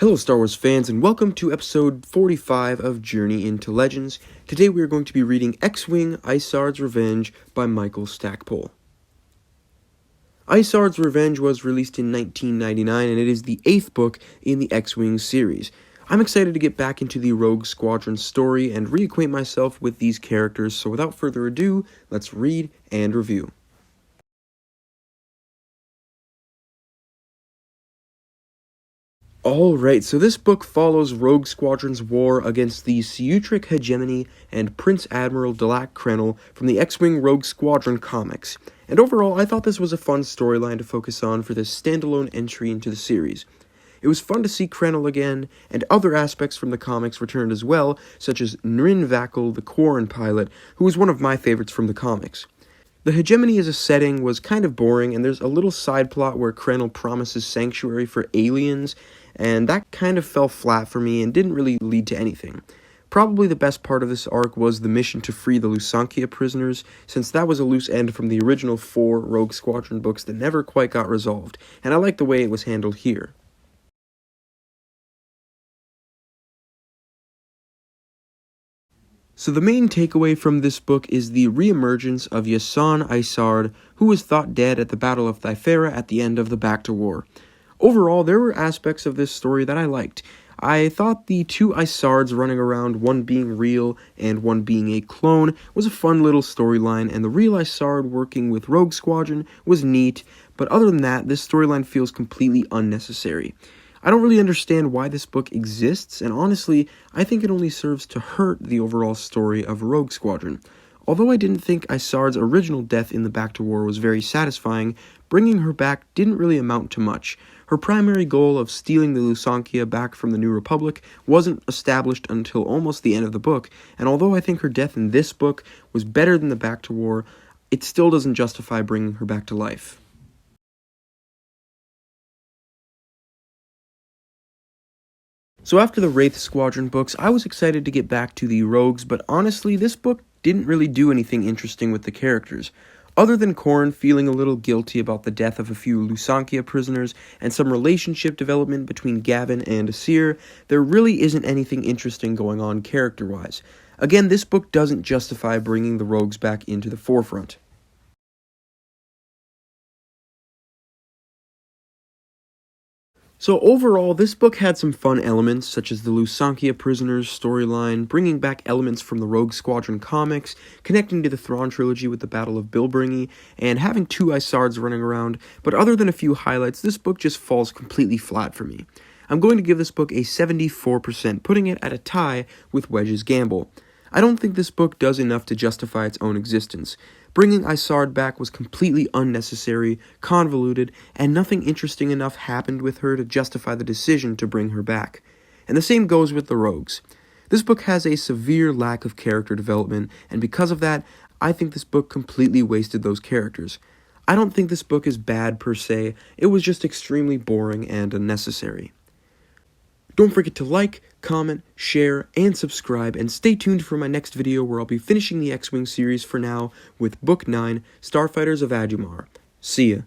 Hello Star Wars fans, and welcome to episode 45 of Journey into Legends. Today we are going to be reading X-Wing Isard's Revenge by Michael Stackpole. Isard's Revenge was released in 1999, and it is the 8th book in the X-Wing series. I'm excited to get back into the Rogue Squadron story and reacquaint myself with these characters, so without further ado, let's read and review. Alright, so this book follows Rogue Squadron's war against the Ciutric Hegemony and Prince Admiral Delac Krennel from the X-Wing Rogue Squadron comics. And overall, I thought this was a fun storyline to focus on for this standalone entry into the series. It was fun to see Krennel again, and other aspects from the comics returned as well, such as Nrin Vakul, the Quarren pilot, who was one of my favorites from the comics. The Hegemony as a setting was kind of boring, and there's a little side plot where Krennel promises sanctuary for aliens, and that kind of fell flat for me and didn't really lead to anything. Probably the best part of this arc was the mission to free the Lusankia prisoners, since that was a loose end from the original 4 Rogue Squadron books that never quite got resolved, and I like the way it was handled here. So the main takeaway from this book is the reemergence of Yasan Isard, who was thought dead at the Battle of Thyfera at the end of the Back to War. Overall, there were aspects of this story that I liked. I thought the 2 Isards running around, one being real and one being a clone, was a fun little storyline, and the real Isard working with Rogue Squadron was neat, but other than that, this storyline feels completely unnecessary. I don't really understand why this book exists, and honestly, I think it only serves to hurt the overall story of Rogue Squadron. Although I didn't think Isard's original death in the Back to War was very satisfying, bringing her back didn't really amount to much. Her primary goal of stealing the Lusankia back from the New Republic wasn't established until almost the end of the book, and although I think her death in this book was better than the Back to War, it still doesn't justify bringing her back to life. So after the Wraith Squadron books, I was excited to get back to the Rogues, but honestly, this book didn't really do anything interesting with the characters. Other than Korn feeling a little guilty about the death of a few Lusankia prisoners and some relationship development between Gavin and Asir, there really isn't anything interesting going on character-wise. Again, this book doesn't justify bringing the Rogues back into the forefront. So overall, this book had some fun elements, such as the Lusankia prisoners storyline, bringing back elements from the Rogue Squadron comics, connecting to the Thrawn trilogy with the Battle of Bilbringi, and having 2 Isards running around, but other than a few highlights, this book just falls completely flat for me. I'm going to give this book a 74%, putting it at a tie with Wedge's Gamble. I don't think this book does enough to justify its own existence. Bringing Isard back was completely unnecessary, convoluted, and nothing interesting enough happened with her to justify the decision to bring her back. And the same goes with the Rogues. This book has a severe lack of character development, and because of that, I think this book completely wasted those characters. I don't think this book is bad per se, it was just extremely boring and unnecessary. Don't forget to like, comment, share, and subscribe, and stay tuned for my next video where I'll be finishing the X-Wing series for now with Book 9, Starfighters of Adumar. See ya.